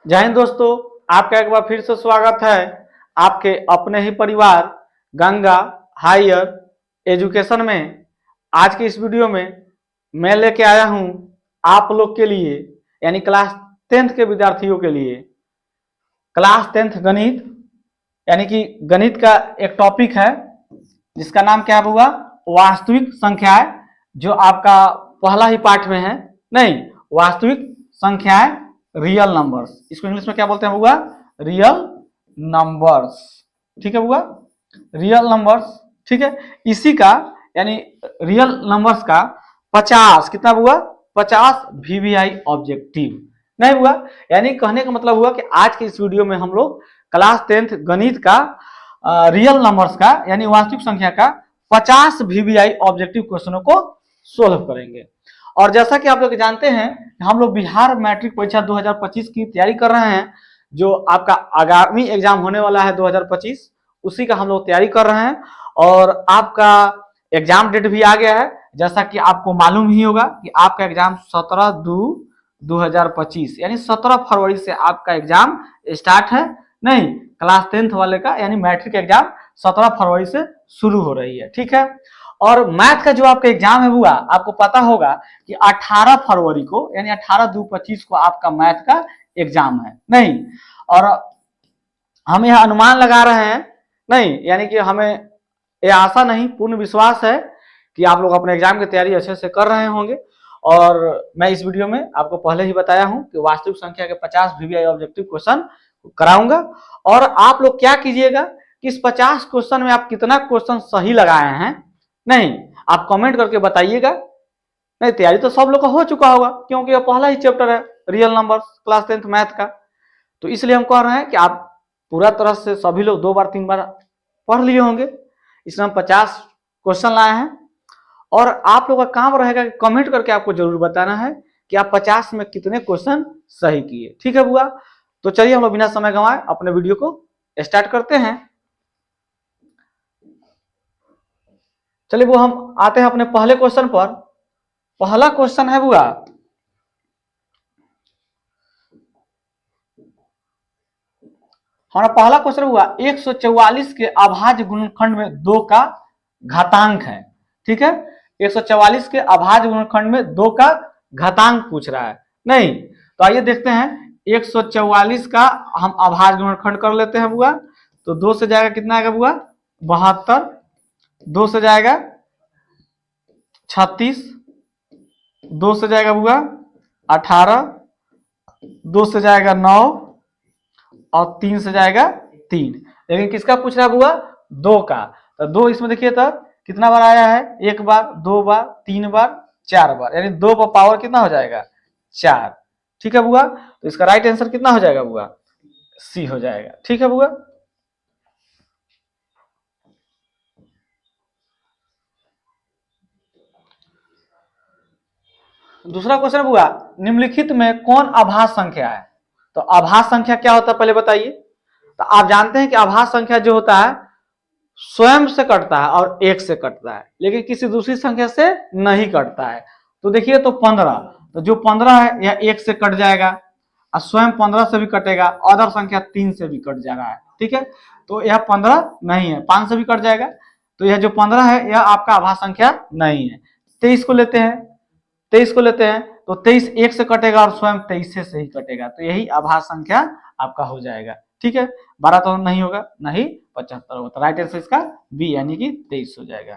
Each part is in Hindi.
जय हिंद दोस्तों, आपका एक बार फिर से स्वागत है आपके अपने ही परिवार गंगा हायर एजुकेशन में। आज के इस वीडियो में मैं लेके आया हूं आप लोग के लिए यानी क्लास 10th के विद्यार्थियों के लिए क्लास 10th गणित यानी कि गणित का एक टॉपिक है जिसका नाम क्या हुआ, वास्तविक संख्याएं, जो आपका पहला ही पार्ट में है। नहीं, वास्तविक संख्याएं, रियल नंबर्स। इसको इंग्लिश में क्या बोलते हैं बुआ? Real numbers. ठीक है बुआ, रियल नंबर्स। ठीक है, इसी का यानी रियल नंबर्स का 50 कितना हुआ, 50 वीवीआई ऑब्जेक्टिव। नहीं हुआ, यानी कहने का मतलब हुआ कि आज के इस वीडियो में हम लोग क्लास 10th गणित का रियल नंबर्स का यानी वास्तविक संख्या का 50 वीवीआई ऑब्जेक्टिव क्वेश्चनों को सोल्व करेंगे। और जैसा कि आप लोग जानते हैं, हम लोग बिहार मैट्रिक परीक्षा 2025 की तैयारी कर रहे हैं। जो आपका आगामी एग्जाम होने वाला है 2025, उसी का हम लोग तैयारी कर रहे हैं। और आपका एग्जाम डेट भी आ गया है, जैसा कि आपको मालूम ही होगा कि आपका एग्जाम 17/2/2025 यानी 17 फरवरी से आपका एग्जाम स्टार्ट है। नहीं, क्लास 10th वाले का यानी मैट्रिक एग्जाम 17 फरवरी से शुरू हो रही है। ठीक है, और मैथ का जो आपका एग्जाम है हुआ, आपको पता होगा कि 18 फरवरी को यानी 18/2/25 को आपका मैथ का एग्जाम है। नहीं, और हम यह अनुमान लगा रहे हैं, नहीं यानी कि हमें यह आशा नहीं, पूर्ण विश्वास है कि आप लोग अपने एग्जाम की तैयारी अच्छे से कर रहे होंगे। और मैं इस वीडियो में आपको पहले ही बताया हूं कि वास्तविक संख्या के 50 वीवीआई ऑब्जेक्टिव क्वेश्चन कराऊंगा। और आप लोग क्या कीजिएगा कि इस 50 क्वेश्चन में आप कितना क्वेश्चन सही लगाए हैं, नहीं आप कमेंट करके बताइएगा। नहीं, तैयारी तो सब लोग का हो चुका होगा क्योंकि यह पहला ही चैप्टर है real numbers class 10th math का। तो इसलिए हम कह रहे हैं कि आप पूरा तरह से सभी लोग 2 बार 3 बार पढ़ लिए होंगे। इसमें हम 50 क्वेश्चन लाए हैं और आप लोगों का काम रहेगा कि कमेंट करके आपको जरूर बताना है कि आप 50 में कितने क्वेश्चन सही किए। ठीक है बुआ, तो चलिए हम लोग बिना समय गंवाए अपने वीडियो को स्टार्ट करते हैं। चलिए वो हम आते हैं अपने पहले क्वेश्चन पर। पहला क्वेश्चन है बुआ, हमारा पहला क्वेश्चन हुआ 144 के अभाज्य गुणनखंड में 2 का घातांक है। ठीक है, 144 के अभाज्य गुणनखंड में 2 का घातांक पूछ रहा है। नहीं, तो आइए देखते हैं 144 का हम अभाज्य गुणनखंड कर लेते हैं बुआ। तो 2 से जाएगा कितना आएगा बुआ, 72, 2 से जाएगा 36, 2 से जाएगा बुआ 18, 2 से जाएगा 9 और 3 से जाएगा 3। लेकिन किसका पूछ रहा है बुआ, 2 का। तो 2 इसमें देखिए तो कितना बार आया है, 1 बार, 2 बार, 3 बार, 4 बार, यानी 2 का पावर कितना हो जाएगा, 4। ठीक है बुआ, तो इसका राइट आंसर कितना हो जाएगा बुआ, सी हो जाएगा। ठीक है बुआ, दूसरा क्वेश्चन बुआ, निम्नलिखित में कौन अभाज्य संख्या है? तो अभाज्य संख्या क्या होता है पहले बताइए। तो आप जानते हैं कि अभाज्य संख्या जो होता है स्वयं से कटता है और 1 से कटता है, लेकिन किसी दूसरी संख्या से नहीं कटता है। तो देखिए तो 15, तो जो 15 है यह 1 से कट जाएगा और स्वयं 15 से भी कटेगा, अदर संख्या 3 से भी कट जाएगा। ठीक है, तो यह 15 नहीं है, 5 से भी कट जाएगा। तो यह जो 15 है यह आपका अभाज्य संख्या नहीं है। 23 को लेते हैं, 23 को लेते हैं तो 23 1 से कटेगा और स्वयं 23 से ही कटेगा, तो यही अभाज्य संख्या आपका हो जाएगा। ठीक है, 12 तो नहीं होगा, नहीं 75 होगा। तो राइट आंसर इसका बी यानी कि 23 हो जाएगा।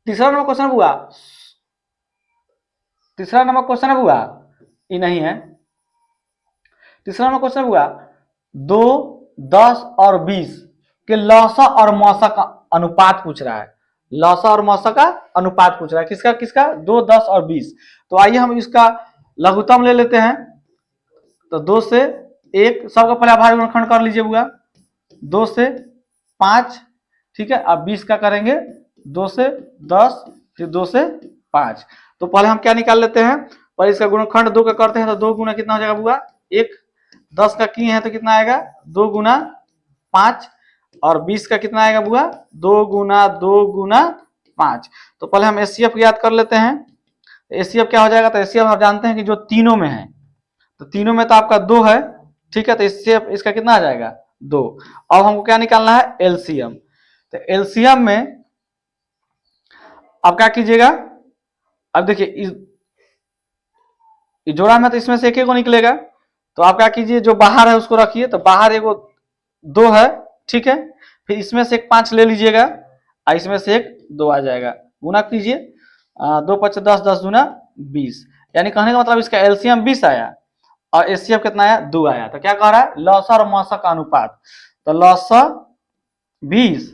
तीसरा नंबर क्वेश्चन हुआ, तीसरा नंबर क्वेश्चन है हुआ, ये नहीं है। तीसरा नंबर क्वेश्चन हुआ 2, 10 और 20 के लौसा और मौसा का अनुपात पूछ रहा है। लौसा और मौसा का अनुपात पूछ रहा है, किसका किसका, 2, 10 और 20। तो आइए हम इसका लघुत्तम ले लेते हैं। तो 2 से 1 सबका पहले अभाज्य गुणनखंड कर लीजिए बुआ, 2 से 5। ठीक है, अब 20 का करेंगे 2 से 10, फिर 2 से 5। तो पहले हम क्या निकाल लेते हैं, पर इसका गुणनखंड 2 का करते हैं तो 2 गुना कितना हो जाएगा बुआ, 1। 10 का किए हैं तो कितना आएगा, 2 गुना 5। और 20 का कितना आएगा बुआ, 2 गुना 2 गुना 5। तो पहले हम एचसीएफ याद कर लेते हैं। एचसीएफ क्या हो जाएगा, तो एचसीएफ आप जानते हैं कि जो तीनों में है, तो तीनों में तो आपका 2 है, ठीक है, तो एचसीएफ इसका कितना आ जाएगा 2। अब हमको क्या निकालना है, एलसीएम। तो एलसीएम में आप क्या कीजिएगा, अब देखिए जोड़ा में तो इसमें से एक को निकलेगा, तो आप क्या कीजिए, जो बाहर है उसको रखिए, तो बाहर एगो 2 है, ठीक है, फिर इसमें से एक 5 ले लीजिएगा और इसमें से एक 2 आ जाएगा, गुना कीजिए, 2 5 10, 10 दूना 20, यानी कहने का मतलब इसका एलसीएम 20 आया और एचसीएफ कितना आया, 2 आया। तो क्या कह रहा है, लौसा और मौसा का अनुपात, तो लौसा 20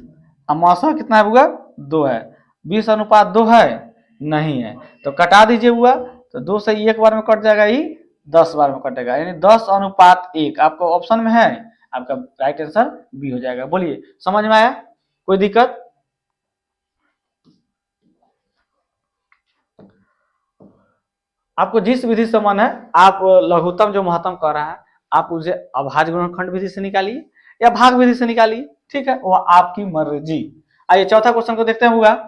और मौसा कितना है हुआ, 2 है। 20 अनुपात 2 है, नहीं है, तो कटा दीजिए हुआ, तो 2 से 1 बार में कट जाएगा, ही 10 बार में कटेगा, यानी 10 अनुपात 1 आपको ऑप्शन में है, आपका राइट आंसर बी हो जाएगा। बोलिए समझ में आया, कोई दिक्कत? आपको जिस विधि से मन है, आप लघुत्तम जो महत्तम कर रहा है, आप उसे अभाज्य गुणनखंड विधि से निकालिए या भाग विधि से निकालिए, ठीक है, वो आपकी मर्जी। आइए चौथा क्वेश्चन को देखते हैं। होगा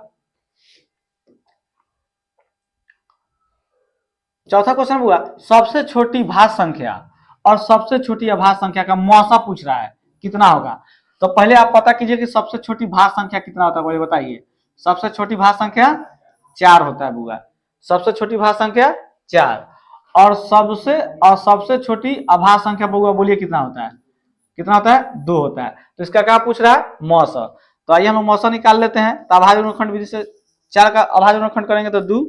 चौथा क्वेश्चन हुआ, सबसे छोटी भाज्य संख्या और सबसे छोटी अभाज्य संख्या का मौसा पूछ रहा है, कितना होगा। तो पहले आप पता कीजिए कि सबसे छोटी भाज्य संख्या कितना होता है, बोले बताइए। सबसे छोटी भाज्य संख्या 4 होता है बुआ, सबसे छोटी भाज्य संख्या 4, और सबसे छोटी अभाज्य संख्या बुआ बोलिए कितना होता है, कितना होता है, 2 होता है। तो इसका क्या पूछ रहा है, मौसा। तो आइए हम मौसा निकाल लेते हैं। तो अभाज्य गुणनखंड विधि से 4 का अभाज्य गुणनखंड करेंगे तो 2,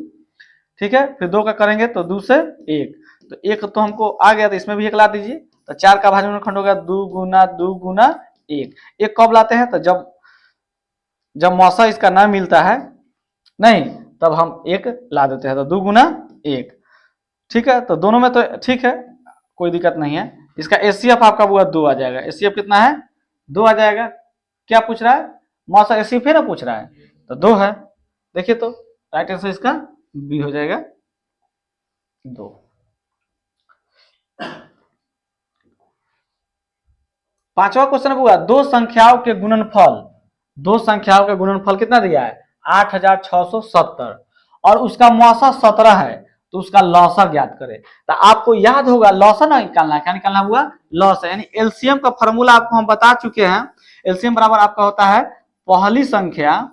ठीक है, फिर 2 का करेंगे तो 2 से 1, तो 1 तो हमको आ गया, तो इसमें भी 1 ला दीजिए। तो 4 का अभाज्य गुणनखंड हो गया 2 गुना 2 गुना 1। 1 कब लाते हैं, तो जब मौसा इसका ना मिलता है, नहीं, तब हम 1 ला देते हैं, तो 2 गुना 1, ठीक है। तो दोनों में तो ठीक है, कोई दिक्कत नहीं है। इसका एचसीएफ आपका हुआ 2 आ जाएगा। एचसीएफ कितना है, 2 आ जाएगा। क्या पूछ रहा है, मौसा एचसीएफ है ना पूछ रहा है, तो 2 है। देखिए तो राइट आंसर इसका बी हो जाएगा 2। पांचवा क्वेश्चन हुआ, दो संख्याओं के गुणनफल कितना दिया है, 8670, और उसका मौसा 17 है, तो उसका लौसा ज्ञात करें। तो आपको याद होगा लौसा ना निकालना है, क्या निकालना हुआ, लौसा, यानी एलसीएम का फॉर्मूला आपको हम बता चुके हैं। एलसीएम बराबर आपका होता है पहली संख्या,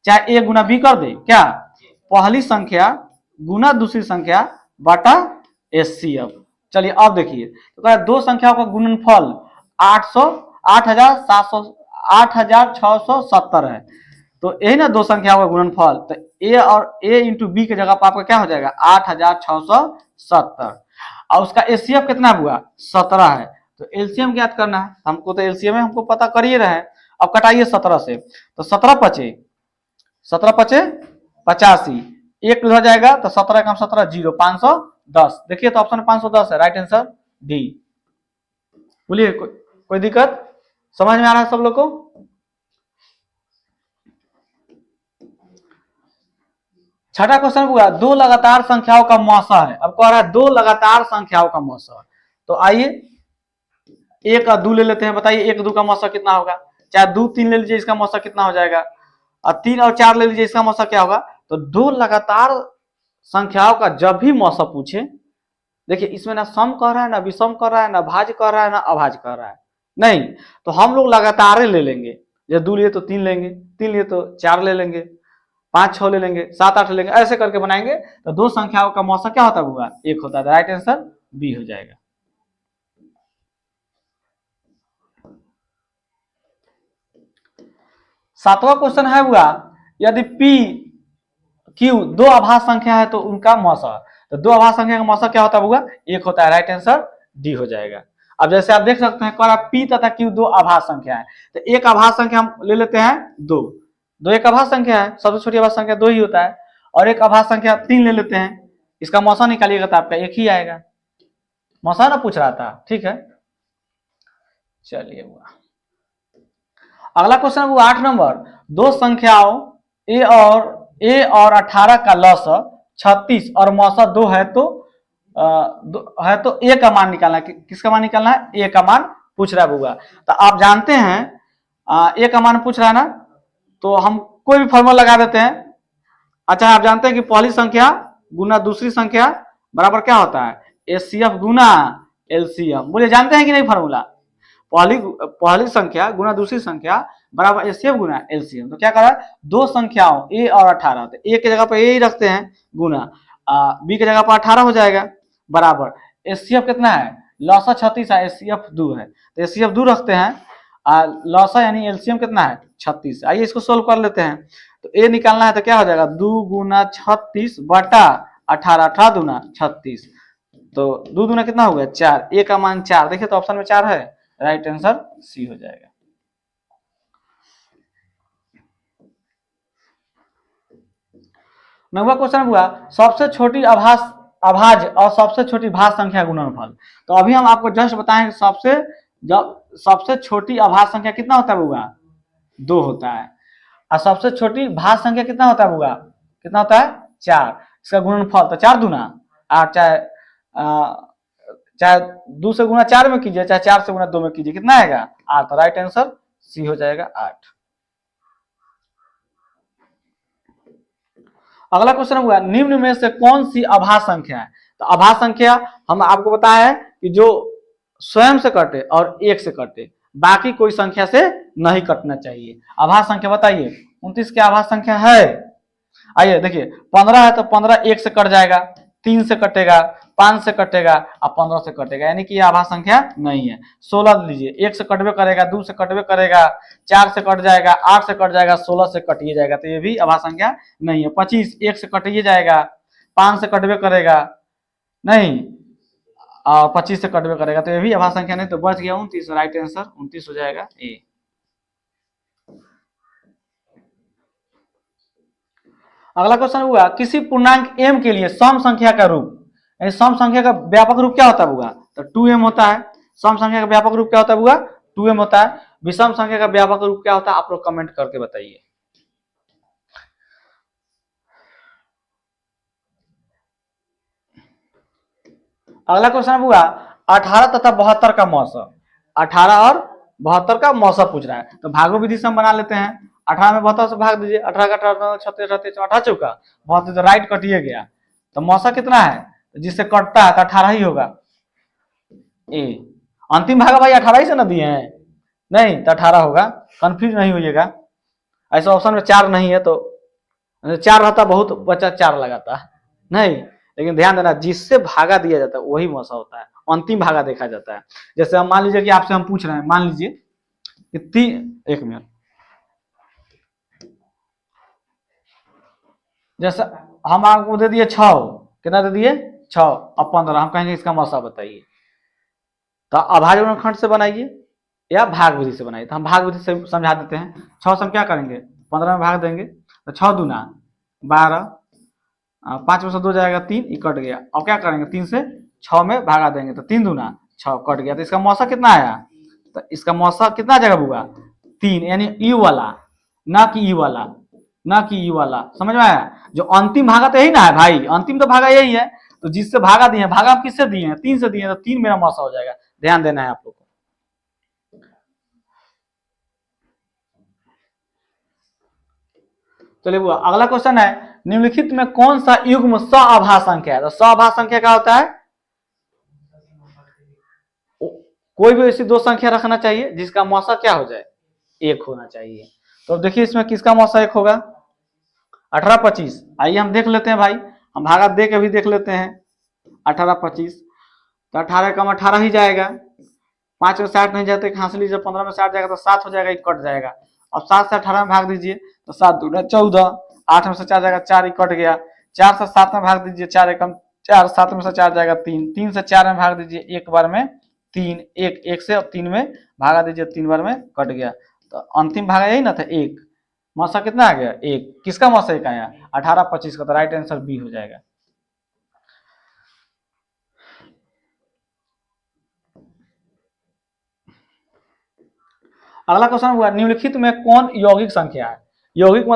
चाहे ए गुना बी कर दे, क्या, पहली संख्या गुना दूसरी संख्या बटा एचसीएफ। चलिए अब देखिए, तो दो संख्याओं का गुणनफल 8670 है, तो यही ना दो संख्याओं का गुणनफल। तो ए और ए इंटू बी के जगह पर आपका क्या हो जाएगा 8670, और उसका एचसीएफ कितना हुआ 17 है। तो एलसीएम ज्ञात करना है हमको, तो एलसीएम है हमको पता कर ही रहे। अब कटाइए 17 से, तो 17 पचे 85, एक हो जाएगा, तो 17 कम 17 0, 510। देखिए तो ऑप्शन 510 है, राइट आंसर डी। बोलिए कोई दिक्कत, समझ में आ रहा है सब लोग को? छठा क्वेश्चन हुआ, दो लगातार संख्याओं का मौसा है। अब कह रहा है दो लगातार संख्याओं का मौसा, तो आइए 1 और 2 ले लेते हैं। बताइए 1 2 का मौसा कितना होगा, चाहे 2 3 ले लीजिए, इसका मौसा कितना हो जाएगा, और 3 और 4 ले लीजिए, इसका मौसा क्या होगा। तो दो लगातार संख्याओं का जब भी मौसा पूछे, देखिए इसमें ना सम कर रहा है, ना विषम कर रहा है, ना भाज्य कर रहा है, ना अभाज्य कर रहा है, नहीं, तो हम लोग लगातार ले लेंगे। जब 2 लिए तो 3 लेंगे, 3 लिए तो 4 ले लेंगे, 5 6 ले लेंगे, 7 8 ले लेंगे, ऐसे करके बनाएंगे। तो दो संख्याओं का मौसा क्या होता होगा, 1 होता है। राइट आंसर बी हो जाएगा। सातवां क्वेश्चन है हुआ, यदि पी क्यू दो अभाज्य संख्या है तो उनका मौसा, तो दो अभाज्य संख्या का मौसा क्या होता होगा, 1 होता है। राइट आंसर डी हो जाएगा। अब जैसे आप देख सकते हैं कह रहा पी तथा क्यू दो अभाज्य संख्या है, तो एक अभाज्य संख्या हम ले लेते हैं 2, एक अभाज्य संख्या है, सबसे छोटी अभाज्य संख्या 2 ही होता है, और एक अभाज्य संख्या 3 ले लेते हैं। इसका मौसा निकालिएगा तो आपका 1 ही आएगा। मौसा ना पूछ रहा था, ठीक है। चलिए हुआ अगला क्वेश्चन हुआ 8 नंबर, दो संख्याओं ए और 18 का लौसा 36 और मौसा 2 है, तो ए का मान निकालना है। किसका मान निकालना है, ए का मान पूछ रहा है। तो आप जानते हैं ए का मान पूछ रहा है ना, तो हम कोई भी फॉर्मूला लगा देते हैं। अच्छा, आप जानते हैं कि पहली संख्या गुना दूसरी संख्या बराबर क्या होता है? एचसीएफ गुना एलसीएम। बोलिए, जानते हैं कि नहीं फॉर्मूला? पहली पहली संख्या गुना दूसरी संख्या बराबर एचसीएफ गुना एलसीएम। तो क्या कर रहा है, दो संख्याओं ए और 18 होते हैं, ए की जगह पर ए ही रखते हैं, गुना बी की जगह पर 18 हो जाएगा, बराबर एचसीएफ कितना है? लौसा 36 है, एचसीएफ 2 है, तो एचसीएफ 2 रखते हैं, लौसा यानी एलसीएम कितना है? 36। आइए इसको सोल्व कर लेते हैं। तो ए निकालना है तो क्या हो जाएगा? 2 गुना 36 बटा 18, 18 दूना 36, तो 2 दूना कितना हो गया? 4। ए का मान 4, देखिए तो ऑप्शन में 4 है, राइट आंसर सी हो जाएगा। नौवां क्वेश्चन हुआ सबसे छोटी अभाज्य और सबसे छोटी भाज्य संख्या गुणनफल। तो अभी हम आपको जस्ट बताएं सबसे छोटी अभाज्य संख्या कितना होता है बुआ? 2 होता है। और सबसे छोटी भाज्य संख्या कितना होता है बुआ? कितना होता है? 4। इसका गुणनफल तो 4 दूना 8, चाहे 2 से गुना 4 में कीजिए, चाहे 4 से गुना 2 में कीजिए, कितना आएगा? 8। राइट आंसर सी हो जाएगा 8। अगला क्वेश्चन हुआ निम्न में से कौन सी अभाज्य संख्या है? तो अभाज्य संख्या हम आपको बताया है कि जो स्वयं से कटे और 1 से कटे, बाकी कोई संख्या से नहीं कटना चाहिए। अभाज्य संख्या बताइए, 29 क्या अभाज्य संख्या है? आइए देखिए, 15 है तो 15 1 से कट जाएगा, 3 से कटेगा, 5 से कटेगा और 15 से कटेगा, यानी कि यह अभाज्य संख्या नहीं है। 16 लीजिए, 1 से कटवे करेगा, 2 से कटवे करेगा, 4 से कट जाएगा, 8 से कट जाएगा, 16 से कटिए जाएगा, तो ये भी अभाज्य संख्या नहीं है। 25 1 से कटिए जाएगा, 5 से कटवे करेगा नहीं, और 25 से कटवे करेगा, तो ये भी अभाज्य संख्या नहीं, तो बच गया 29। राइट आंसर 29 हो जाएगा ए। अगला क्वेश्चन हुआ किसी पूर्णांक m के लिए सम संख्या का रूप, यानी सम संख्या का व्यापक रूप क्या होता है बुआ? तो 2m होता है। सम संख्या का व्यापक रूप क्या होता है बुआ? 2m होता है। विषम संख्या का व्यापक रूप क्या होता है? आप लोग कमेंट करके बताइए। अगला क्वेश्चन हुआ 18 तथा 72 का मौसा। 18 और 72 का मौसा पूछ रहा है, तो भागो विधि से हम बना लेते हैं। 18 में 72 से भाग दीजिए, 18 का 18 36 38 18 चौका 72, तो राइट कटिए गया, तो मौसा कितना है? जिससे कटता है तो 18 ही होगा। ए अंतिम भागा भाई 18 ही से ना दिए हैं, नहीं तो 18 होगा, कंफ्यूज नहीं होइएगा। ऐसा ऑप्शन में 4 नहीं है, तो 4 रहता बहुत बच्चा 4 लगाता नहीं, लेकिन ध्यान देना जिससे भागा दिया जाता है वही मौसा होता है, अंतिम भागा देखा जाता है। जैसे हम मान लीजिए कि आपसे हम पूछ रहे हैं, मान लीजिए कि 1 मिनट, जैसे हम आपको दे दिए 6, कितना दे दिए? 6 और 15, हम कहेंगे इसका मौसा बताइए, तो अभाज्य गुणनखंड से बनाइए या भाग विधि से बनाइए। तो हम भाग विधि से समझा देते हैं। 6 से हम क्या करेंगे? 15 में भाग देंगे, तो 6 दूना 12, 5 में से 2 जाएगा 3, ये कट गया। अब क्या करेंगे? 3 से 6 में भागा देंगे, तो 3 दूना 6 कट गया, तो इसका मौसा कितना आया? तो इसका मौसा कितना आ जाएगा बुआ? 3, यानी ई वाला, ना कि ई वाला, ना कि ई वाला। समझ में आया? जो अंतिम भागा तो यही ना है भाई, अंतिम तो भागा यही है, तो जिससे भागा दिए, भागा आप किससे दिए हैं? 3 से दिए, तो 3 मेरा मौसा हो जाएगा। ध्यान देना है आप लोग को। चलिए बुआ, अगला क्वेश्चन है निम्नलिखित में कौन सा युग्म सअभाज्य संख्या है? तो सअभाज्य संख्या क्या होता है? कोई भी ऐसी दो संख्या रखना चाहिए जिसका मौसा क्या हो जाए? 1 होना चाहिए। तो देखिए इसमें किसका मौसा 1 होगा? 18 25। आइए हम देख लेते हैं भाई, हम भागा दे के भी देख लेते हैं। 18 25, तो 18 कम 18 ही जाएगा, 5 में 60 नहीं जाते, हाँस लीजिए, 15 में 60 जाएगा तो 7 हो जाएगा, कट जाएगा। अब 7 से 18 में भाग दीजिए, तो 7 दूना 14, 8 में से 4 जाएगा 4, ही कट गया। 4 से 7 में भाग दीजिए, 4 एकम 4, 7 में से 4 जाएगा 3, 3 से 4 में भाग दीजिए, एक बार में 3, 1 1 से 3 में भागा दीजिए, 3 बार में कट गया। तो अंतिम भागा यही ना था 1, मौसा कितना आ गया? 1। किसका मौसा 1 आया? 18 25 का, तो राइट आंसर बी हो जाएगा। अगला क्वेश्चन हुआ निम्नलिखित में कौन यौगिक संख्या है? यौगिक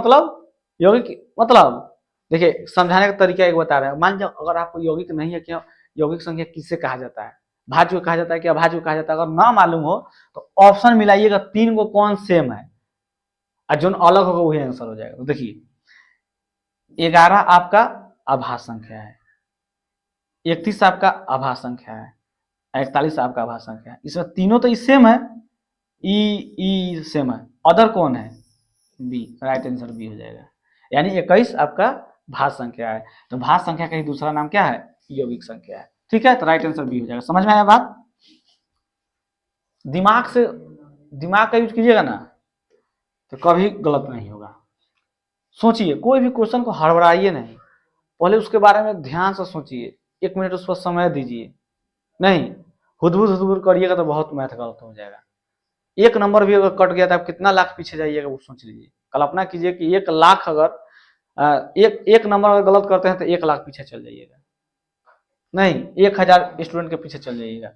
मतलब देखिए समझाने का तरीका एक बता रहे हैं। मान लो अगर आपको यौगिक नहीं है कि यौगिक संख्या किससे कहा जाता है, भाज्य को कहा जाता है कि अभाज्य को कहा जाता है, अगर ना मालूम हो तो ऑप्शन मिलाइएगा, 3 को कौन सेम है और जो अलग होगा वही आंसर हो जाएगा। तो देखिए 11 आपका आभाज्य संख्या है, 31 आपका आभाज्य संख्या है, 41 आपका आभाज्य संख्या है। इसमें तीनों तो सेम है, ई सेम है, अदर कौन है? बी। राइट आंसर बी हो जाएगा। यानी 21 आपका भाज्य संख्या है। तो भाज्य संख्या का ही दूसरा नाम क्या है? यौगिक संख्या है। ठीक है, तो राइट आंसर बी हो जाएगा। समझ में आया बात? दिमाग का यूज कीजिएगा ना तो कभी गलत नहीं होगा। सोचिए, कोई भी क्वेश्चन को हड़बड़ाइए नहीं, पहले उसके बारे में ध्यान से सोचिए, 1 मिनट उस पर समय दीजिए। नहीं हुदबुद करिएगा तो बहुत मैथ गलत हो जाएगा। एक नंबर भी अगर कट गया तो आप कितना लाख पीछे जाइएगा वो सोच लीजिए। कल्पना कीजिए कि 1 लाख अगर एक नंबर अगर गलत करते हैं तो 1 लाख पीछे चल जाइएगा, नहीं 1000 स्टूडेंट के पीछे चल जाइएगा।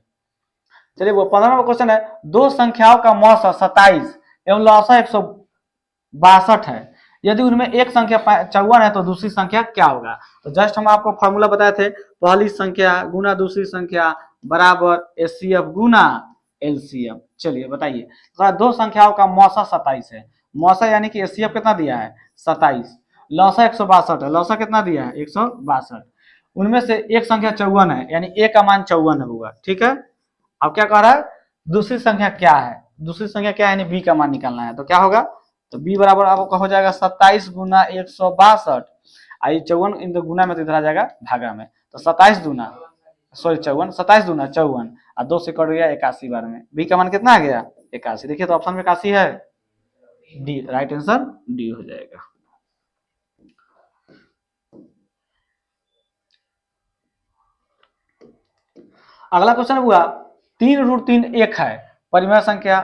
चलिए वो 15वां क्वेश्चन है, दो संख्याओं का मौसा 27 एवं लौसा 162 है, यदि उनमें एक संख्या 54 है तो दूसरी संख्या क्या होगा? तो जस्ट हम आपको फॉर्मूला बताए थे, पहली संख्या गुना दूसरी संख्या बराबर एचसीएफ गुना एलसीएम। चलिए बताइए, दो संख्याओं का मौसा 27 है, मौसा यानी कि एचसीएफ कितना दिया है? 27, लौसा 162 है, लौसा कितना दिया है? 162। उनमें से एक संख्या 54 है, यानी ए का मान 54 होगा। ठीक है, अब क्या कह रहा है? दूसरी संख्या क्या है? दूसरी संख्या क्या है? यानी बी का मान निकालना है। तो क्या होगा? तो बी बराबर आपको हो जाएगा 27 गुना 162, आई 54 इन गुना में तो इधर आ जाएगा भागा में, तो 27 दूना 54 और 2 से कट गया 81 बार में। बी का मान कितना आ गया? 81। देखिए तो ऑप्शन में 81 है, डी। राइट आंसर डी हो जाएगा। अगला क्वेश्चन हुआ, 3√3 1 है, परिमेय संख्या,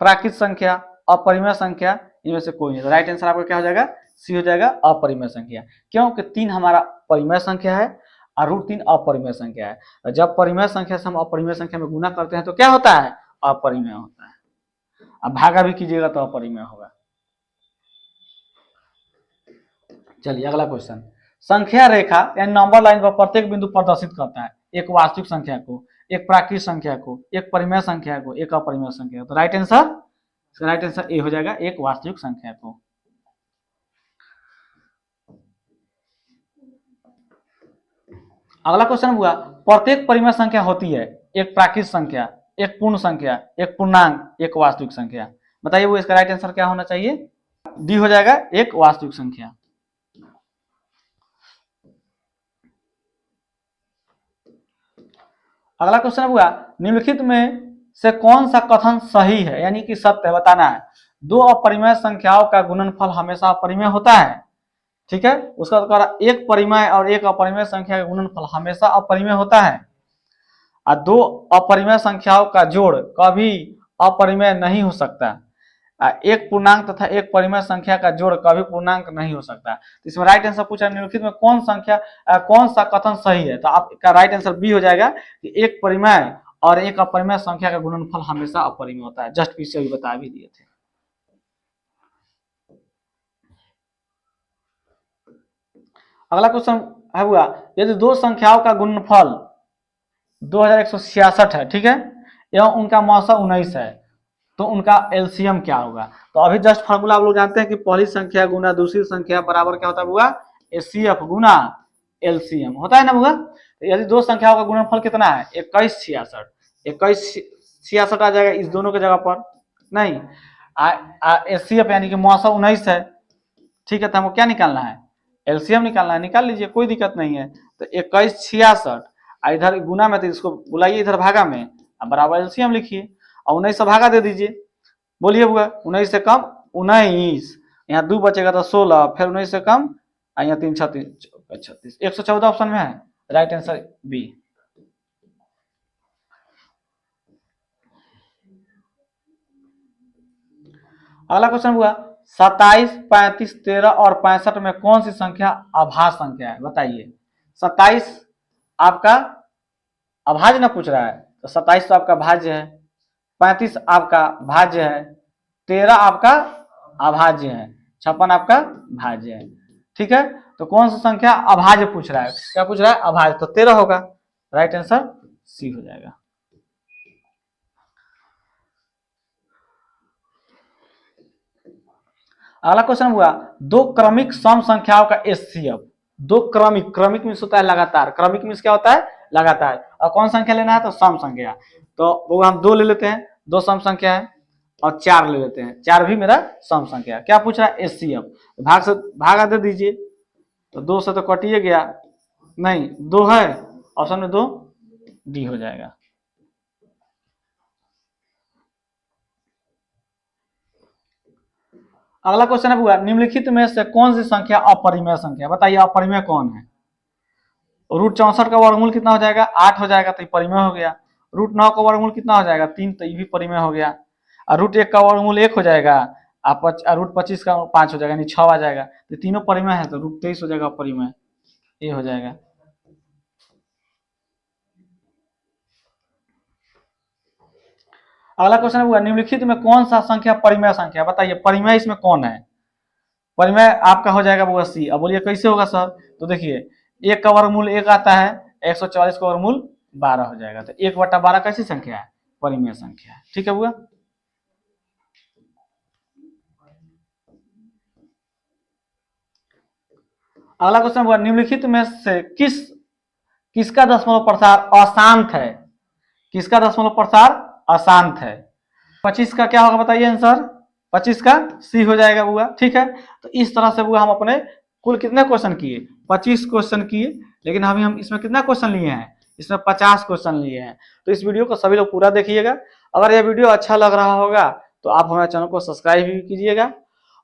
प्राकृत संख्या, अपरिमेय संख्या, इनमें से कोई नहीं। तो राइट आंसर आपका क्या हो जाएगा? सी हो जाएगा, अपरिमेय संख्या। क्योंकि 3 हमारा परिमेय संख्या है और √3 अपरिमेय संख्या है। जब परिमेय संख्या से हम अपरिमेय संख्या में गुना करते हैं तो क्या होता है? अपरिमेय होता है। अब भागा भी कीजिएगा तो अपरिमेय होगा। चलिए अगला क्वेश्चन, संख्या रेखा यानी नंबर लाइन पर प्रत्येक बिंदु प्रदर्शित करता है, एक वास्तविक संख्या को, एक प्राकृत संख्या को, एक परिमेय संख्या को, एक अपरिमेय संख्या को। तो राइट आंसर ए हो जाएगा, एक वास्तविक संख्या को। अगला क्वेश्चन हुआ, प्रत्येक परिमेय संख्या होती है एक प्राकृत संख्या, एक पूर्ण संख्या, एक पूर्णांक, एक वास्तविक संख्या। बताइए वो इसका राइट आंसर क्या होना चाहिए? डी हो जाएगा, एक वास्तविक संख्या। अगला क्वेश्चन हुआ, निम्नलिखित में से कौन सा कथन सही है यानी कि सत्य है, बताना है। दो अपरिमेय संख्याओं का गुणनफल हमेशा अपरिमेय होता है। ठीक है, उसका उत्तर, एक परिमेय और एक अपरिमेय संख्या का गुणनफल हमेशा अपरिमेय होता है, और दो अपरिमेय संख्याओं का जोड़ कभी अपरिमेय नहीं हो सकता। एक पूर्णांक तथा एक परिमेय संख्या का जोड़ कभी पूर्णांक नहीं हो सकता। तो इसमें राइट आंसर पूछा, निम्नलिखित में कौन सा कथन सही है? तो आपका राइट आंसर बी हो जाएगा कि एक परिमेय और एक अपरिमेय संख्या का गुणनफल हमेशा अपरिमेय होता है। जस्ट पीछे अभी बता भी दिए थे। अगला क्वेश्चन है हुआ, यदि दो संख्याओं का गुणनफल 2166 है, ठीक है, एवं उनका मौसा 19 है, तो उनका एलसीएम क्या होगा? तो अभी जस्ट फार्मूला आप लोग जानते हैं कि पहली संख्या गुना दूसरी संख्या बराबर क्या होता है बुआ? एचसीएफ गुना एलसीएम होता है ना बुआ। तो यदि दो संख्याओं का गुणनफल कितना है? 2166, 2166 आ जाएगा इस दोनों के जगह पर, नहीं एचसीएफ यानी कि मौसा 19 है। ठीक है, तो हमको क्या निकालना है? एलसीएम निकालना है, निकाल लीजिए, कोई दिक्कत नहीं है। तो 2166 इधर गुना में, तो इसको बुलाइए इधर भागा में, बराबर एलसीएम लिखिए और 19 से भागा दे दीजिए। बोलिए बुआ, 19 से कम 19, यहाँ 2 बचेगा तो 16, फिर 19 से कम यहाँ 3 36 36, 114 ऑप्शन में है। Right answer B. अगला क्वेश्चन हुआ, 27, 35, 13 और 65 में कौन सी संख्या अभाज्य संख्या है? बताइए। 27 आपका अभाज्य ना पूछ रहा है, तो 27 तो आपका भाज्य है, 35 आपका भाज्य है, 13 आपका अभाज्य है, 56 आपका भाज्य है। ठीक है, तो कौन सा संख्या अभाज्य पूछ रहा है? क्या पूछ रहा है? अभाज्य, तो 13 होगा। राइट आंसर सी हो जाएगा। अगला क्वेश्चन हुआ दो क्रमिक सम संख्याओं का एचसीएफ। दो क्रमिक, क्रमिक मीन्स होता है लगातार, क्रमिक मीन्स क्या होता है लगातार, और कौन संख्या लेना है तो सम संख्या। तो वो हम दो ले लेते हैं, दो सम संख्या है, और चार ले लेते हैं, चार भी मेरा सम संख्या। क्या पूछ रहा है एचसीएफ, भाग से भागा दे दीजिए, तो दो से तो कटिए गया, नहीं दो है, ऑप्शन में दो डी हो जाएगा। अगला क्वेश्चन हुआ निम्नलिखित में से कौन सी संख्या अपरिमेय संख्या, बताइए अपरिमेय कौन है। रूट 64 का वर्गमूल कितना हो जाएगा 8 हो जाएगा, तो ये परिमेय हो गया। रूट 9 का वर्गमूल कितना हो जाएगा 3, तो ये भी परिमेय हो गया। और रूट 1 का वर्गमूल 1 हो जाएगा, रूट 25 का 5 हो जाएगा, यानी 6 आ जाएगा, तो तीनों परिमेय है, तो रूट 23 हो जाएगा परिमेय, ये हो जाएगा। अगला क्वेश्चन हुआ निम्नलिखित में कौन सा संख्या परिमेय संख्या, बताइए परिमेय इसमें कौन है। परिमेय आपका हो जाएगा वो 80। अब बोलिए कैसे होगा सर, तो देखिए 1 का वर्गमूल 1 आता है, 144 का वर्गमूल 12 हो जाएगा, तो 1/12 कैसी संख्या है परिमेय संख्या है। ठीक है हुआ। अगला क्वेश्चन हुआ निम्नलिखित में से किसका दशमलव प्रसार अशांत है, किसका दशमलव प्रसार अशांत है। 25 का क्या होगा बताइए आंसर, 25 का सी हो जाएगा बुआ। ठीक है, तो इस तरह से बुआ हम अपने कुल कितने क्वेश्चन किए 25 क्वेश्चन किए, लेकिन अभी हम इसमें कितना क्वेश्चन लिए हैं, इसमें 50 क्वेश्चन लिए हैं। तो इस वीडियो को सभी लोग पूरा देखिएगा। अगर यह वीडियो अच्छा लग रहा होगा तो आप हमारे चैनल को सब्सक्राइब भी कीजिएगा,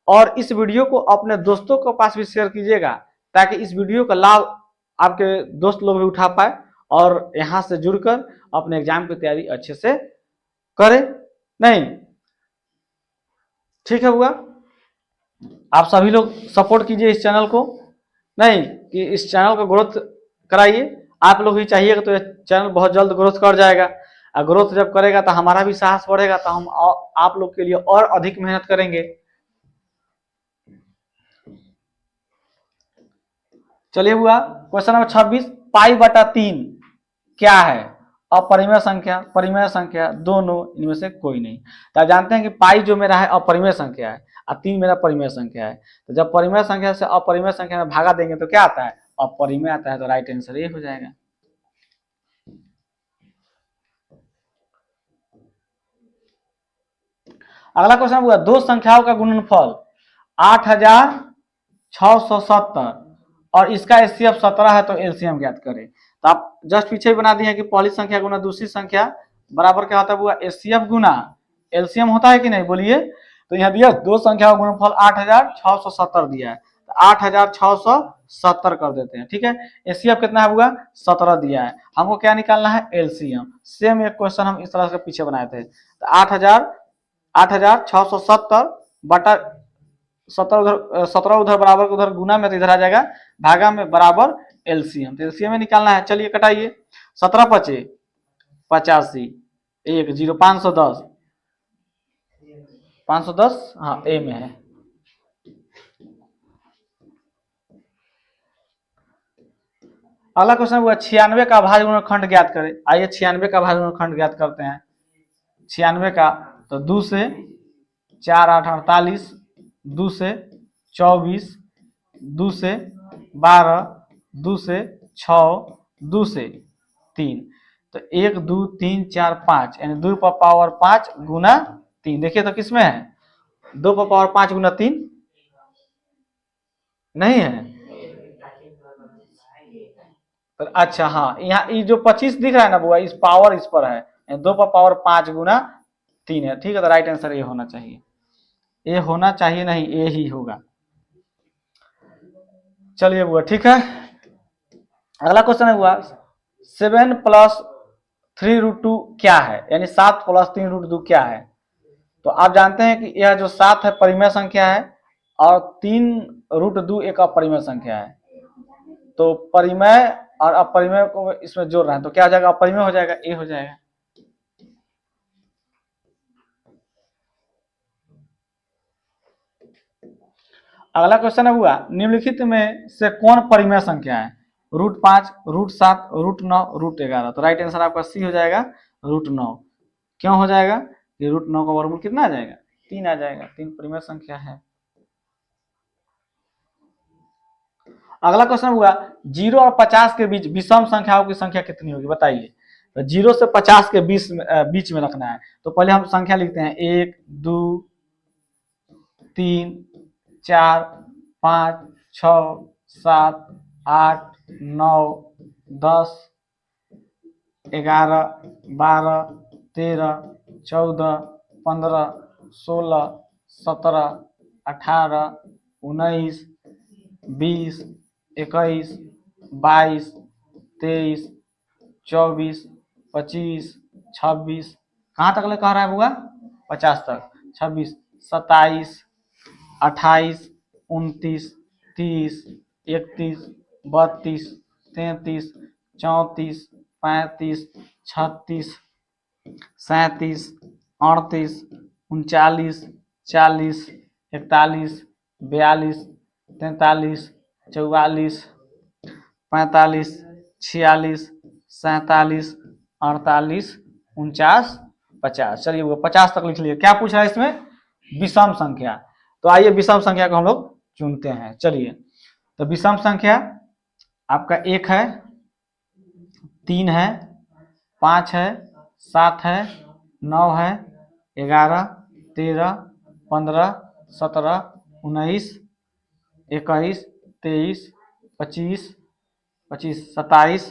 और इस वीडियो को अपने दोस्तों के पास भी शेयर कीजिएगा, ताकि इस वीडियो का लाभ आपके दोस्त लोग भी उठा पाए और यहाँ से जुड़कर अपने एग्जाम की तैयारी अच्छे से करें। नहीं ठीक है हुआ, आप सभी लोग सपोर्ट कीजिए इस चैनल को, नहीं कि इस चैनल को ग्रोथ कराइए। आप लोग ही चाहिएगा तो ये चैनल बहुत जल्द ग्रोथ कर जाएगा, और ग्रोथ जब करेगा तो हमारा भी साहस बढ़ेगा, तो हम आप लोग के लिए और अधिक मेहनत करेंगे। चलिए हुआ क्वेश्चन नंबर 26, π/3 क्या है, अपरिमेय संख्या परिमेय संख्या दोनों, इनमें से कोई नहीं। तो आप जानते हैं कि पाई जो मेरा है अपरिमेय संख्या है और 3 मेरा परिमेय संख्या है। तो जब परिमेय संख्या से अपरिमेय संख्या में भागा देंगे तो क्या आता है अपरिमेय आता है, तो राइट आंसर ये हो जाएगा। अगला क्वेश्चन हुआ दो संख्याओं का गुणनफल 8670 और इसका एचसीएफ 17 है, तो एलसीएम ज्ञात करें। तो आप जस्ट पीछे बना दिए कि पहली संख्या गुना दूसरी संख्या बराबर क्या होता है हुआ एचसीएफ गुना एलसीएम होता है कि नहीं, बोलिए। तो यहाँ दिया दो संख्याओं का गुणनफल 8670 दिया है, तो 8670 कर देते हैं। ठीक है, एचसीएफ कितना है हुआ 17 दिया है, हमको क्या निकालना है एलसीएम। सेम एक क्वेश्चन हम इस तरह से पीछे बनाए थे, तो 8670 बटा 17 उधर बराबर उधर गुना में, तो इधर आ जाएगा भागा में बराबर एलसीएम, तो एलसीएम में निकालना है। चलिए कटाइए, 17 पचे 85, 1 0 510 510, हाँ ए में है। अगला क्वेश्चन हुआ 96 का अभाज्य गुणनखंड ज्ञात करें। आइए 96 का अभाज्य गुणनखंड ज्ञात करते हैं। 96 का तो 2 से 4 8 48, 2 से 24, 2 से 12, 2 से 6, 2 से 3, तो 1 2 3 4 5, यानी 2 पर पावर 5 गुना 3। देखिए तो किसमें है 2 पर पावर 5 गुना 3 नहीं है, तो अच्छा हाँ यहाँ ये जो 25 दिख रहा है ना बुआ, इस पावर इस पर है, 2 पर पावर 5 गुना 3 है। ठीक है, तो राइट आंसर ये होना चाहिए, ये होना चाहिए नहीं ये ही होगा। चलिए बुआ ठीक है। अगला क्वेश्चन हुआ 7 + 3√2 क्या है, यानी 7 + 3√2 क्या है। तो आप जानते हैं कि यह जो 7 है परिमेय संख्या है, और 3√2 एक अपरिमेय संख्या है। तो परिमेय और अपरिमेय को इसमें जोड़ रहे हैं, तो क्या हो जाएगा अपरिमेय हो जाएगा, ए हो जाएगा। अगला क्वेश्चन हुआ निम्नलिखित में से कौन परिमेय संख्या है, √5 √7 √9 √11, तो राइट आंसर आपका सी हो जाएगा √9। क्यों हो जाएगा, ये √9 का वर्गमूल कितना आ जाएगा 3 आ जाएगा, 3 परिमेय संख्या है। अगला क्वेश्चन हुआ 0 और 50 के बीच विषम संख्याओं की संख्या कितनी होगी बताइए। तो 0 से 50 के बीच में रखना है। तो पहले हम संख्या लिखते हैं 1 2 3 4 5 6 7 8 9 10 11 12 13 14 15 16 17 18 19 20 21 22 23 24 25 26 कहाँ तक ले कह रहा है बुआ 50 तक 26 27 28 29 30 31 32 33 34 35 36 37 38 39 40 41 42 43 44 45 46 47 48 49 50। चलिए वो 50 तक लिख लिए। क्या पूछ रहा है इसमें विषम संख्या। तो आइए विषम संख्या को हम लोग चुनते हैं। चलिए तो विषम संख्या आपका 1 है 3 है 5 है 7 है 9 है 11 13 15 17 19 21 23 25 25 27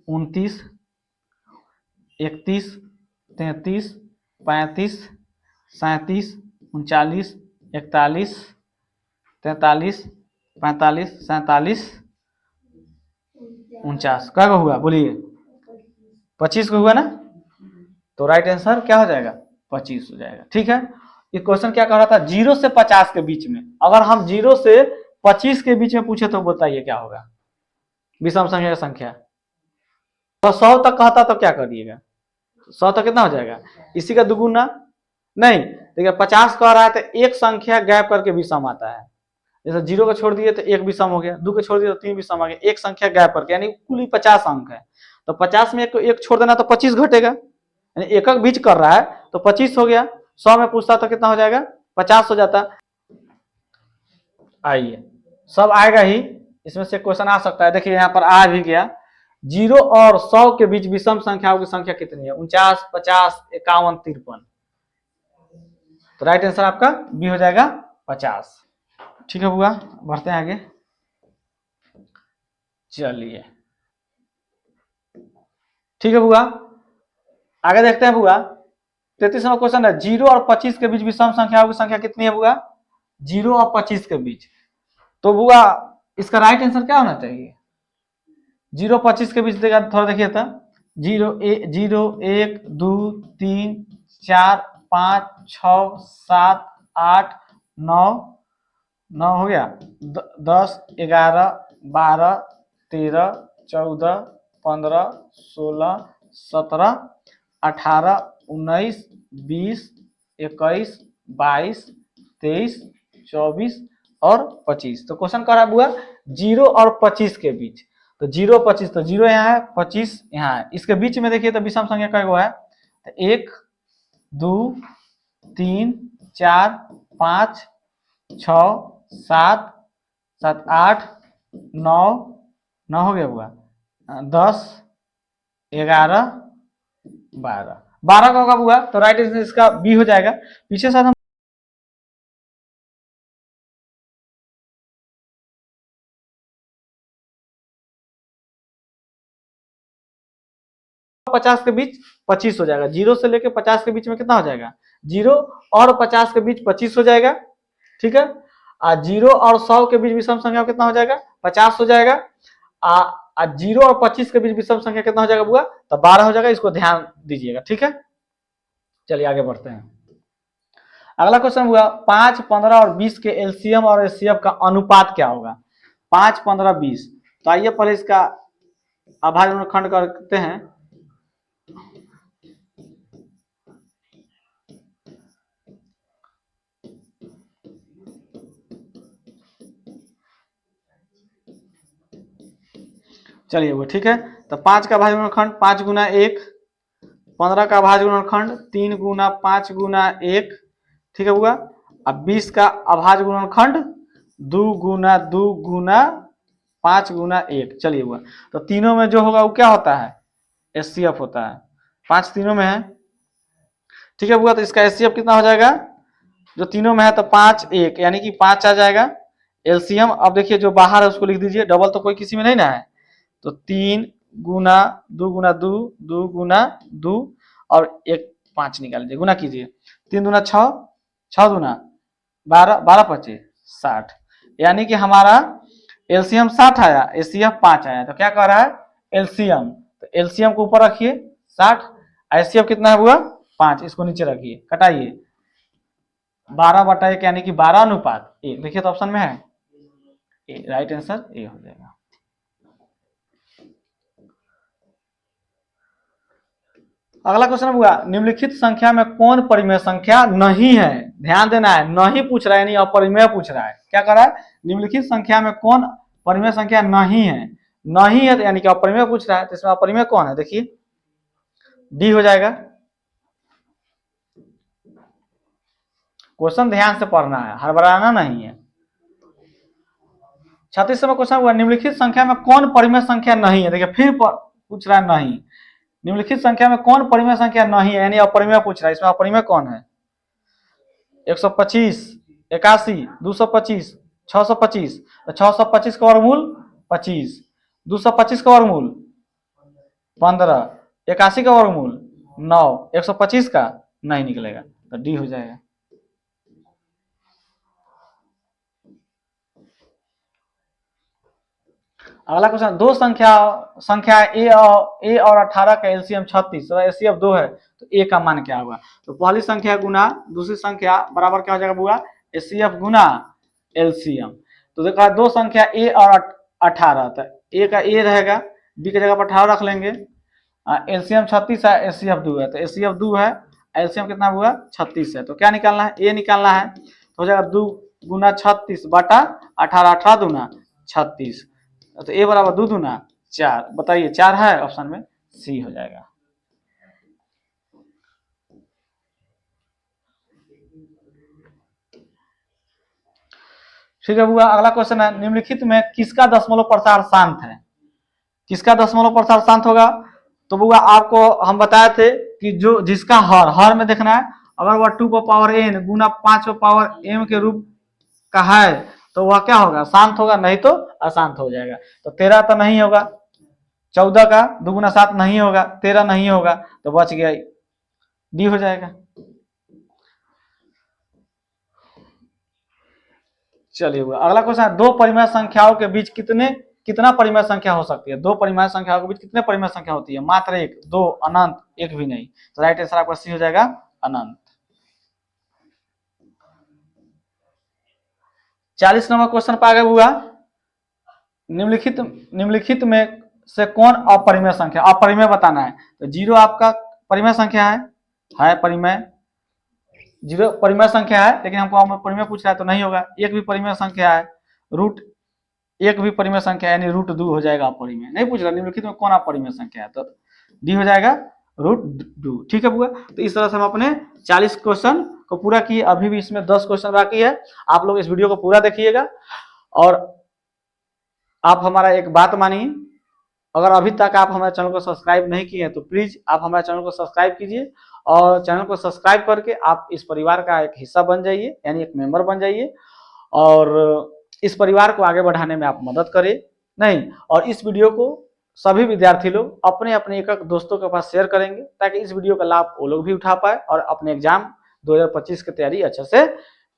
29 31 33 35 37 39 41 43 45 47 49 क्या हुआ बोलिए 25 को हुआ ना। तो राइट आंसर क्या हो जाएगा 25 हो जाएगा। ठीक है ये क्वेश्चन क्या कह रहा था 0 से 50 के बीच में। अगर हम 0 से 25 के बीच में पूछे तो बताइए क्या होगा विषम संख्या का संख्या। तो 100 तक कहता तो क्या करिएगा 100 तक कितना हो जाएगा इसी का दुगुना नहीं। देखिए 50 कह रहा है तो एक संख्या गैप करके विषम आता है। जैसे 0 को छोड़ दिए तो 1 विषम हो गया 2 को छोड़ दिए तो 3 विषम आ गया। एक संख्या गैप करके यानी कुल ही 50 अंक है। तो 50 में एक छोड़ देना तो 25 घटेगा यानी एक बीच कर रहा है तो 25 हो गया। 100 में पूछता तो कितना हो जाएगा 50 हो जाता। आइए सब आएगा ही इसमें से क्वेश्चन आ सकता है। देखिए यहाँ पर आ भी गया 0 और 100 के बीच विषम संख्याओं की संख्या कितनी है 49 50 51 53। तो राइट आंसर आपका बी हो जाएगा 50। ठीक है बुआ बढ़ते हैं आगे। चलिए ठीक है बुआ आगे देखते हैं बुआ 33वां क्वेश्चन है 0 और 25 के बीच विषम संख्याओं की संख्या कितनी है बुआ 0 और 25 के बीच। तो बुआ इसका राइट आंसर क्या होना चाहिए 0 25 के बीच देखा थोड़ा देखिए था 0 1 2 3 4 5 6 7 8 9 9 हो गया 10 11 12 13 14 15 16 17 18 19 20 21 22 23 24 और 25। तो क्वेश्चन कर रहा है बुआ 0 और 25 के बीच। तो 0 25 तो 0 यहाँ है 25 यहाँ है। इसके बीच में देखिए तो विषम संख्या का है तो 1 2 3 4 5 6 7 7 8 9 9 हो गया हुआ 10 11 12 12 का होगा हुआ। तो राइट आंसर इसका बी हो जाएगा। पीछे साथ हम 50 के बीच 25 हो जाएगा। 0 से लेके 50 के बीच में कितना हो जाएगा 0 और 50 के बीच 25 हो जाएगा। ठीक है 0 और 100 के बीच विषम संख्या कितना हो जाएगा 50 हो जाएगा। 0 और 25 के बीच विषम संख्या कितना हो जाएगा बुआ तो 12 हो जाएगा। इसको ध्यान दीजिएगा। ठीक है चलिए आगे बढ़ते हैं। अगला क्वेश्चन हुआ 5 15 और 20 के एलसीएम और एचसीएफ का अनुपात क्या होगा 5 15 20। तो आइए पहले इसका अभाज्य खंड करते हैं। चलिए वो ठीक है। तो 5 का अभाज्य गुणनखंड 5 गुना 1 15 का अभाज्य गुणनखंड 3 गुना 5 गुना 1 ठीक है हुआ। अब 20 का अभाज्य गुणनखंड 2 गुना 2 गुना 5 गुना 1, चलिए हुआ। तो तीनों में जो होगा वो क्या होता है, एचसीएफ होता है। 5 तीनों में है, ठीक है हुआ। तो इसका एचसीएफ कितना हो जाएगा, जो तीनों में है तो 5 1 यानी कि 5 आ जाएगा। एलसीएम अब देखिए जो बाहर है उसको लिख दीजिए, डबल तो कोई किसी में नहीं ना है, तो 3 गुना 2 गुना 2 2 गुना 2 और 1 5 निकाल लीजिए, गुना कीजिए। 3 दूना 6, 6 दूना 12, 12 25 60, यानी कि हमारा एलसीएम 60 आया, एचसीएफ 5 आया। तो क्या कह रहा है एलसीएम, तो एलसीएम को ऊपर रखिए 60, एचसीएफ कितना है हुआ 5, इसको नीचे रखिए, कटाइए 12/1 यानी कि 12:1। देखिए तो ऑप्शन में है ए, राइट आंसर ए हो जाएगा। अगला क्वेश्चन हुआ निम्नलिखित संख्या में कौन परिमेय संख्या नहीं है, ध्यान देना है, नहीं पूछ रहा है, यानी अपरिमेय पूछ रहा है। क्या कर रहा है, निम्नलिखित संख्या में कौन परिमेय संख्या नहीं है, नहीं है तो यानी कि अपरिमेय पूछ रहा है, तो इसमें अपरिमेय कौन है, देखिए डी हो जाएगा। क्वेश्चन ध्यान से पढ़ना है, हड़बड़ाना नहीं है। 36वां क्वेश्चन हुआ निम्नलिखित संख्या में कौन परिमेय संख्या नहीं है, देखिए फिर पूछ रहा है नहीं, निम्नलिखित संख्या में कौन परिमेय संख्या नहीं है, यानी अपरिमेय पूछ रहा है। इसमें अपरिमेय कौन है, 125 81 225 625, तो 625 का वर्गमूल 25, 225 का वर्गमूल 15, 81 का वर्गमूल 9, 125 का नहीं निकलेगा, तो डी हो जाएगा। अगला क्वेश्चन दो संख्या ए और 18 का एलसीएम 36, एचसीएफ 2 है, तो ए का मान क्या होगा। तो पहली संख्या गुना दूसरी संख्या बराबर क्या हो जाएगा बुआ, एचसीएफ गुना एलसीएम। तो देखा दो संख्या ए और 18, तो ए का ए रहेगा, बी की जगह पर 18 रख लेंगे। एलसीएम 36 है, एचसीएफ 2 है, तो एचसीएफ 2 है, एलसीएम कितना हुआ 36 है। तो क्या निकालना है, ए निकालना है, तो हो जाएगा 2 गुना 36 बटा 18, 18 दूना 36, तो ए बराबर 2 दूना 4, बताइए 4 है, ऑप्शन में सी हो जाएगा। ठीक है हुआ। अगला क्वेश्चन है निम्नलिखित में किसका दशमलव प्रसार शांत है, किसका दशमलव प्रसार शांत होगा। तो बुआ आपको हम बताए थे कि जो जिसका हर में देखना है, अगर वह 2 पावर n गुना 5 पावर m के रूप का है तो वह क्या होगा, शांत होगा, नहीं तो अशांत हो जाएगा। तो 13 तो नहीं होगा, 14 का 2 गुना 7 नहीं होगा, 13 नहीं होगा, तो बच गया डी हो जाएगा। चलिए अगला क्वेश्चन, दो परिमेय संख्याओं के बीच कितना परिमेय संख्या हो सकती है, दो परिमेय संख्याओं के बीच कितने परिमेय संख्या होती है, मात्र एक, दो, अनंत, एक भी नहीं। तो राइट आंसर आपका सी हो जाएगा अनंत। 40 नंबर क्वेश्चन पर आ गए हुआ निम्नलिखित में से कौन अपरिमेय संख्या, अपरिमेय बताना है। तो 0 आपका परिमेय संख्या है परिमेय, 0 परिमेय संख्या है, लेकिन हमको परिमेय पूछ रहा है तो नहीं होगा। 1 भी परिमेय संख्या है, रूट 1 भी परिमेय संख्या यानी रूट 2 हो जाएगा अपरिमेय, नहीं पूछ रहा निम्नलिखित में कौन अपरिमेय संख्या है, तो डी हो जाएगा रूट 2। ठीक है बुआ। तो इस तरह से हम अपने 40 क्वेश्चन को पूरा किए, अभी भी इसमें 10 क्वेश्चन बाकी है। आप लोग इस वीडियो को पूरा देखिएगा और आप हमारा एक बात मानिए, अगर अभी तक आप हमारे चैनल को सब्सक्राइब नहीं किए हैं तो प्लीज आप हमारे चैनल को सब्सक्राइब कीजिए, और चैनल को सब्सक्राइब करके आप इस परिवार का एक हिस्सा बन जाइए, यानी एक मेंबर बन जाइए, और इस परिवार को आगे बढ़ाने में आप मदद करें नहीं। और इस वीडियो को सभी विद्यार्थी लोग अपने अपने एक दोस्तों के पास शेयर करेंगे, ताकि इस वीडियो का लाभ वो लोग भी उठा पाए और अपने एग्जाम 2025 की तैयारी अच्छे से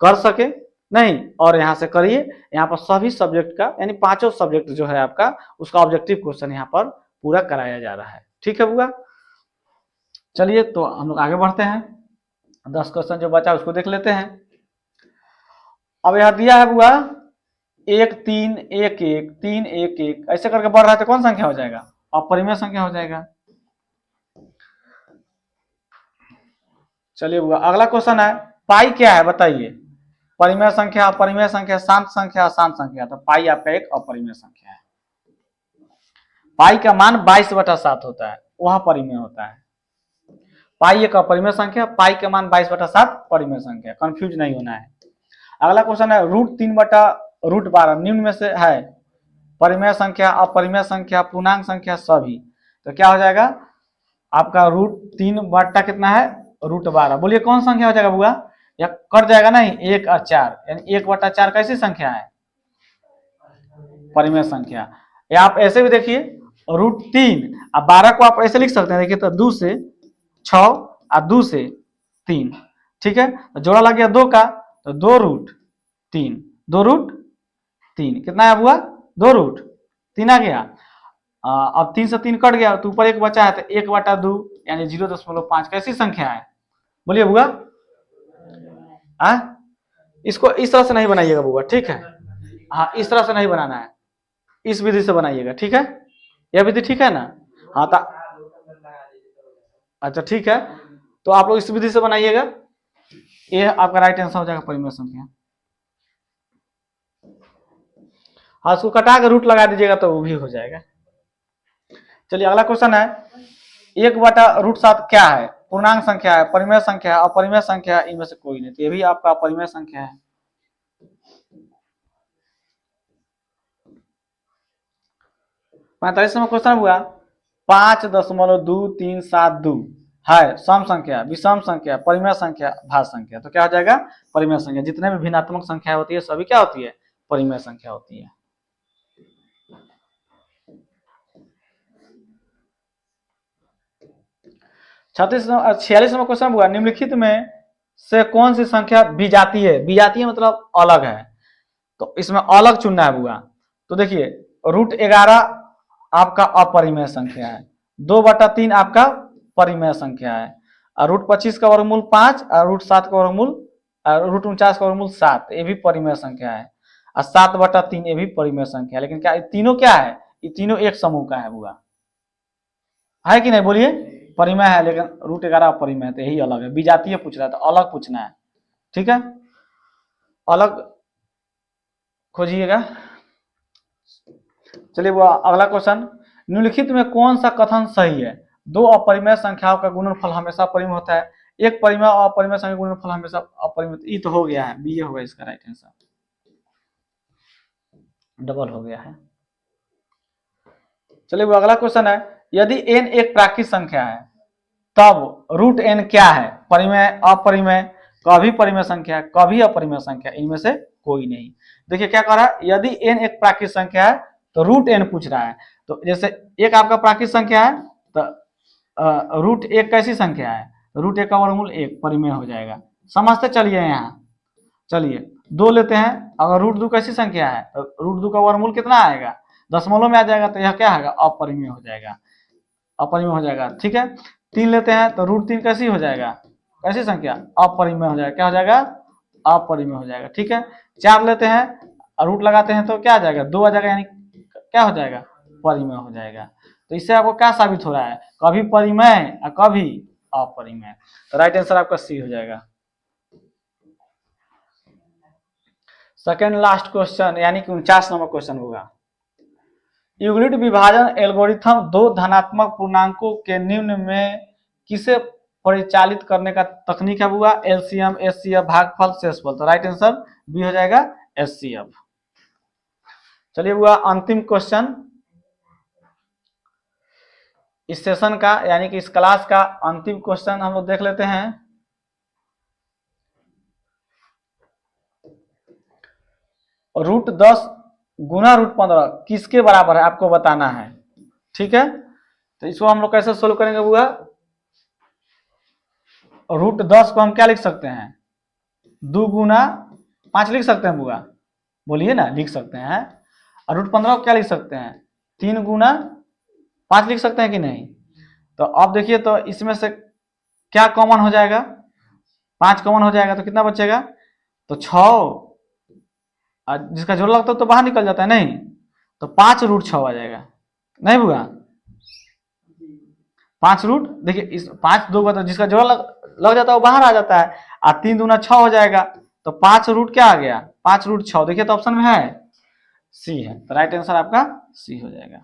कर सके नहीं। और यहाँ से करिए, यहाँ पर सभी सब्जेक्ट का यानी 5 सब्जेक्ट जो है आपका, उसका ऑब्जेक्टिव क्वेश्चन यहाँ पर पूरा कराया जा रहा है। ठीक है बुआ। चलिए तो हम लोग आगे बढ़ते हैं, 10 क्वेश्चन जो बचा उसको देख लेते हैं। अब यह दिया है बुआ 1 3 1 1 3 1 1, ऐसे करके बढ़ रहा है तो कौन संख्या हो जाएगा, अपरिमेय संख्या हो जाएगा। चलिए बुआ अगला क्वेश्चन है पाई क्या है बताइए, परिमेय संख्या, अपरिमेय संख्या, शांत संख्या, अशांत संख्या। तो पाई आपका एक अपरिमेय संख्या है। पाई का मान 22/7 होता है, वह परिमेय होता है। पाई एक अपरिमेय संख्या, पाई का मान 22/7 परिमेय संख्या, कंफ्यूज नहीं होना है। अगला क्वेश्चन है रूट 3/√12 निम्न में से है, परिमेय संख्या, अपरिमेय संख्या, पूर्णांक संख्या सभी। तो क्या हो जाएगा आपका √3 बट्टा कितना है √12। बोलिए कौन संख्या हो जाएगा बुआ, या कट जाएगा नहीं 1 और 4, यानी 1/4 कैसी संख्या है, परिमेय संख्या। या आप ऐसे भी देखिए √3 और 12 को आप ऐसे लिख सकते हैं, देखिए तो 2 से 6 और 2 से 3, ठीक है। तो जोड़ा लग गया 2 का, तो 2√3, 2√3 कितना है बुआ 2√3 आ गया। अब 3 से 3 कट गया तो ऊपर 1 बचा है, तो 1/2 यानी 0.5 कैसी संख्या है, बोलिए बुआ। इसको इस तरह से नहीं बनाइएगा बुआ, ठीक है। हाँ इस तरह से नहीं बनाना है, इस विधि से बनाइएगा, ठीक है। यह विधि ठीक है ना। हाँ तो अच्छा ठीक है, तो आप लोग इस विधि से बनाइएगा, ये आपका राइट आंसर हो जाएगा परिमेय संख्या। हाँ उसको कटा के रूट लगा दीजिएगा तो वो भी हो जाएगा। चलिए अगला क्वेश्चन है 1/√7 क्या है, पूर्णांक संख्या है, परिमेय संख्या है, अपरिमेय संख्या है, इनमें से कोई नहीं। तो ये भी आपका अपरिमेय संख्या है। पैंतालीस नंबर क्वेश्चन हुआ 5.2372 है सम संख्या, विषम संख्या, परिमेय संख्या, भाज्य संख्या। तो क्या हो जाएगा परिमेय संख्या। जितने भी भिन्नात्मक संख्या होती है सभी क्या होती है परिमेय संख्या होती है। 46 नंबर क्वेश्चन हुआ निम्नलिखित में से कौन सी संख्या विजातीय है, विजातीय मतलब अलग है, तो इसमें अलग चुनना है बुआ। तो देखिए √11 आपका अपरिमेय संख्या है, 2/3 आपका परिमेय संख्या है, और √25 का वर्गमूल 5 और √7 का वर्गमूल √49 का वर्गमूल 7 ये भी परिमेय संख्या है, और 7/3 ये भी परिमेय संख्या है। लेकिन क्या तीनों क्या है, ये तीनों एक समूह का है बुआ, है कि नहीं बोलिए। परिमेय है लेकिन √11 अपरिमेय, तो यही अलग है। विजातीय पूछ रहा है तो अलग पूछना है, ठीक है, अलग खोजिएगा। चलिए वो अगला क्वेश्चन, निम्नलिखित में कौन सा कथन सही है, दो अपरिमेय संख्याओं का गुणनफल हमेशा परिमेय होता है, एक परिमेय और अपरिमेय संख्या का गुणनफल हमेशा अपरिमेय। ये तो हो गया है, बी होगा इसका राइट आंसर, डबल हो गया है। चलिए वो अगला क्वेश्चन है, यदि n एक प्राकृतिक संख्या है तब √n क्या है, परिमेय, अपरिमेय, कभी परिमेय संख्या, कभी अपरिमेय संख्या, इनमें से कोई नहीं। देखिए क्या कर रहा है, यदि n एक प्राकृतिक संख्या है तो √n पूछ रहा है। तो जैसे एक आपका प्राकृतिक संख्या है तो √1 कैसी संख्या है, √1 का वर्गमूल 1 परिमेय हो जाएगा। समझते चलिए यहाँ, चलिए 2 लेते हैं, अगर √2 कैसी संख्या है तो √2 का वर्गमूल कितना आएगा, दशमलव में आ जाएगा, तो यह क्या है अपरिमेय हो जाएगा, अपरिमेय हो जाएगा, ठीक है। 3 लेते हैं तो √3 कैसी हो जाएगा, कैसी संख्या अपरिमेय हो जाएगा, क्या हो जाएगा अपरिमेय हो जाएगा, ठीक है। 4 लेते हैं और रूट लगाते हैं तो क्या आ जाएगा 2 आ जाएगा, यानी क्या हो जाएगा परिमेय हो जाएगा। तो इससे आपको क्या साबित हो रहा है, कभी परिमेय और कभी अपरिमेय। तो राइट आंसर आपका सी हो जाएगा। सेकेंड लास्ट क्वेश्चन यानी कि 49 नंबर क्वेश्चन होगा, यूक्लिड विभाजन एल्गोरिथम दो धनात्मक पूर्णांकों के निम्न में किसे परिचालित करने का तकनीक है हुआ, एलसीएम, एचसीएफ, भागफल, शेषफल। तो राइट आंसर बी हो जाएगा एचसीएफ। चलिए हुआ अंतिम क्वेश्चन इस सेशन का, यानी कि इस क्लास का अंतिम क्वेश्चन हम लोग देख लेते हैं। √10 गुना √15 किसके बराबर है आपको बताना है, ठीक है। तो इसको हम लोग कैसे सोल्व करेंगे बुआ, √10 को हम क्या लिख सकते हैं 2 गुना 5 लिख सकते हैं बुआ, बोलिए ना लिख सकते हैं। और √15 को क्या लिख सकते हैं 3 गुना 5 लिख सकते हैं कि नहीं। तो अब देखिए तो इसमें से क्या कॉमन हो जाएगा, 5 कॉमन हो जाएगा तो कितना बचेगा, तो 6, जिसका जोड़ लगता है तो बाहर निकल जाता है, नहीं तो 5√6 आ जाएगा, नहीं बुआ 5 रूट, देखिए इस 5 2 तो जिसका जोड़ा लग जाता है वो बाहर आ जाता है, और 3 दूना 6 हो जाएगा, तो 5 रूट क्या आ गया 5√6। देखिए तो ऑप्शन में है सी है, तो राइट आंसर आपका सी हो जाएगा।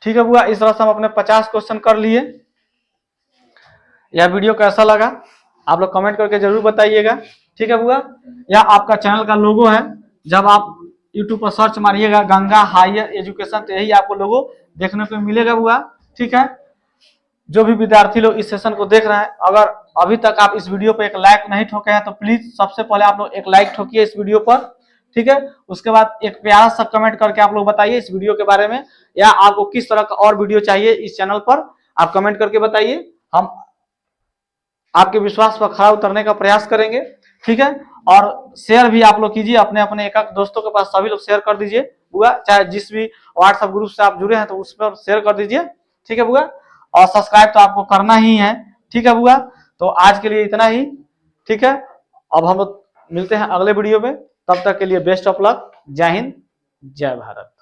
ठीक है बुआ, इस तरह से हम अपने 50 क्वेश्चन कर लिए। यह वीडियो कैसा लगा आप लोग कमेंट करके जरूर बताइएगा, ठीक है बुआ। यह आपका चैनल का लोगो है, जब आप यूट्यूब पर सर्च मारिएगा गंगा हायर एजुकेशन, तो यही आपको लोगों देखने को मिलेगा हुआ। ठीक है, जो भी विद्यार्थी लोग इस सेशन को देख रहे हैं, अगर अभी तक आप इस वीडियो पर एक लाइक नहीं ठोके हैं तो प्लीज सबसे पहले आप लोग एक लाइक ठोकिए इस वीडियो पर। ठीक है, उसके बाद एक प्यारा सा कमेंट करके आप लोग बताइए इस वीडियो के बारे में, या आपको किस तरह का और वीडियो चाहिए इस चैनल पर, आप कमेंट करके बताइए। हम आपके विश्वास पर खरा उतरने का प्रयास करेंगे। ठीक है, और शेयर भी आप लोग कीजिए अपने अपने एक दोस्तों के पास, सभी लोग शेयर कर दीजिए बुआ, चाहे जिस भी व्हाट्सएप ग्रुप से आप जुड़े हैं तो उस पर शेयर कर दीजिए। ठीक है बुआ, और सब्सक्राइब तो आपको करना ही है। ठीक है बुआ, तो आज के लिए इतना ही। ठीक है, अब हम लोग मिलते हैं अगले वीडियो में, तब तक के लिए बेस्ट ऑफ लक। जय हिंद, जय भारत।